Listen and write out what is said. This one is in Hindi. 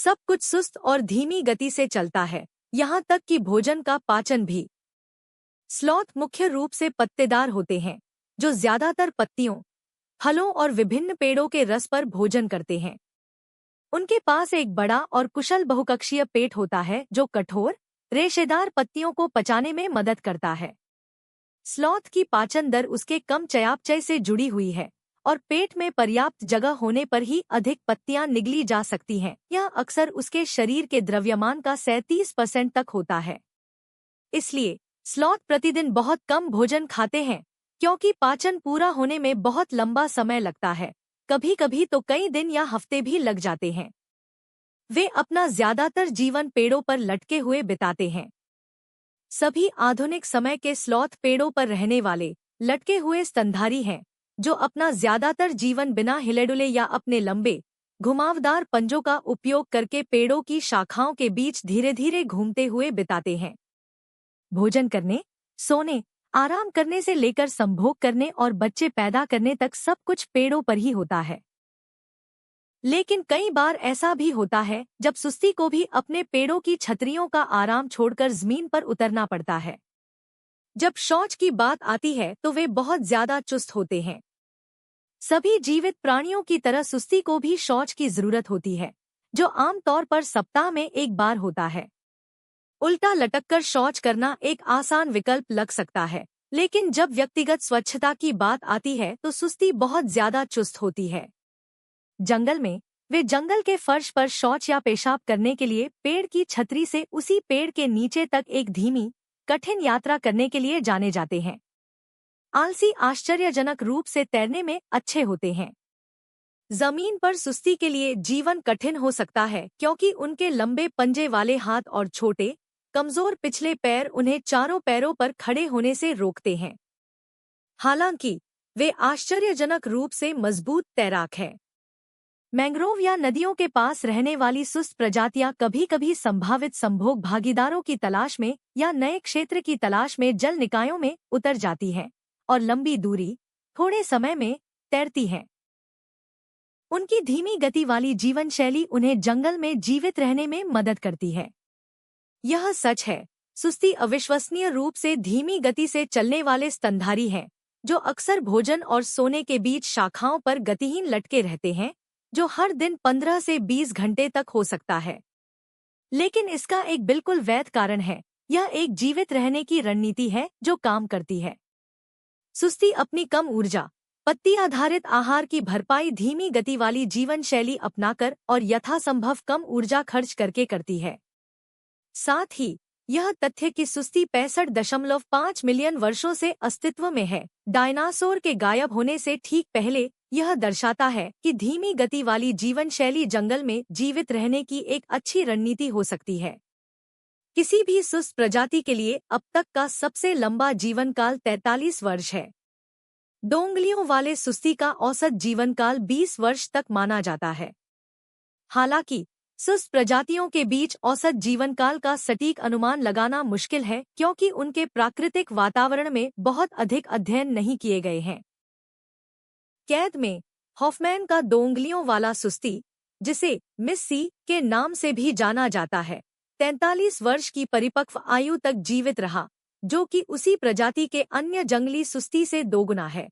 सब कुछ सुस्त और धीमी गति से चलता है, यहाँ तक कि भोजन का पाचन भी। स्लॉथ मुख्य रूप से पत्तेदार होते हैं, जो ज्यादातर पत्तियों, फलों और विभिन्न पेड़ों के रस पर भोजन करते हैं। उनके पास एक बड़ा और कुशल बहुकक्षीय पेट होता है जो कठोर, रेशेदार पत्तियों को पचाने में मदद करता है। स्लॉथ की पाचन दर उसके कम चयापचय से जुड़ी हुई है और पेट में पर्याप्त जगह होने पर ही अधिक पत्तियां निगली जा सकती हैं। यह अक्सर उसके शरीर के द्रव्यमान का 37% तक होता है। इसलिए स्लॉथ प्रतिदिन बहुत कम भोजन खाते हैं, क्योंकि पाचन पूरा होने में बहुत लंबा समय लगता है, कभी कभी तो कई दिन या हफ्ते भी लग जाते हैं। वे अपना ज्यादातर जीवन पेड़ों पर लटके हुए बिताते हैं। सभी आधुनिक समय के स्लॉथ पेड़ों पर रहने वाले लटके हुए स्तनधारी हैं, जो अपना ज्यादातर जीवन बिना हिलेडुले या अपने लंबे, घुमावदार पंजों का उपयोग करके पेड़ों की शाखाओं के बीच धीरे धीरे घूमते हुए बिताते हैं। भोजन करने, सोने, आराम करने से लेकर संभोग करने और बच्चे पैदा करने तक सब कुछ पेड़ों पर ही होता है। लेकिन कई बार ऐसा भी होता है जब सुस्ती को भी अपने पेड़ों की छतरियों का आराम छोड़कर जमीन पर उतरना पड़ता है। जब शौच की बात आती है तो वे बहुत ज्यादा चुस्त होते हैं। सभी जीवित प्राणियों की तरह सुस्ती को भी शौच की जरूरत होती है, जो आमतौर पर सप्ताह में एक बार होता है। उल्टा लटककर शौच करना एक आसान विकल्प लग सकता है, लेकिन जब व्यक्तिगत स्वच्छता की बात आती है तो सुस्ती बहुत ज्यादा चुस्त होती है। जंगल में वे जंगल के फर्श पर शौच या पेशाब करने के लिए पेड़ की छतरी से उसी पेड़ के नीचे तक एक धीमी, कठिन यात्रा करने के लिए जाने जाते हैं। आलसी आश्चर्यजनक रूप से तैरने में अच्छे होते हैं। जमीन पर सुस्ती के लिए जीवन कठिन हो सकता है, क्योंकि उनके लंबे पंजे वाले हाथ और छोटे, कमजोर पिछले पैर उन्हें चारों पैरों पर खड़े होने से रोकते हैं। हालांकि वे आश्चर्यजनक रूप से मजबूत तैराक हैं। मैंग्रोव या नदियों के पास रहने वाली सुस्त प्रजातियां कभी-कभी संभावित संभोग भागीदारों की तलाश में या नए क्षेत्र की तलाश में जल निकायों में उतर जाती हैं और लंबी दूरी, थोड़े समय में तैरती हैं। उनकी धीमी गति वाली जीवन शैली उन्हें जंगल में जीवित रहने में मदद करती है। यह सच है, सुस्ती अविश्वसनीय रूप से धीमी गति से चलने वाले स्तनधारी हैं, जो अक्सर भोजन और सोने के बीच शाखाओं पर गतिहीन लटके रहते हैं, जो हर दिन 15 से 20 घंटे तक हो सकता है। लेकिन इसका एक बिल्कुल वैध कारण है। यह एक जीवित रहने की रणनीति है जो काम करती है। सुस्ती अपनी कम ऊर्जा, पत्ती आधारित आहार की भरपाई धीमी गति वाली जीवन शैली अपनाकर और यथासंभव कम ऊर्जा खर्च करके करती है। साथ ही यह तथ्य कि सुस्ती 65.5 मिलियन वर्षों से अस्तित्व में है, डायनासोर के गायब होने से ठीक पहले, यह दर्शाता है कि धीमी गति वाली जीवन शैली जंगल में जीवित रहने की एक अच्छी रणनीति हो सकती है। किसी भी सुस्त प्रजाति के लिए अब तक का सबसे लंबा जीवनकाल 43 वर्ष है। डोंगलियों वाले सुस्ती का औसत जीवनकाल 20 वर्ष तक माना जाता है। हालांकि सुस्त प्रजातियों के बीच औसत जीवनकाल का सटीक अनुमान लगाना मुश्किल है, क्योंकि उनके प्राकृतिक वातावरण में बहुत अधिक अध्ययन नहीं किए गए हैं। कैद में हॉफमैन का दो उंगलियों वाला सुस्ती, जिसे मिस सी के नाम से भी जाना जाता है, 43 वर्ष की परिपक्व आयु तक जीवित रहा, जो कि उसी प्रजाति के अन्य जंगली सुस्ती से दोगुना है।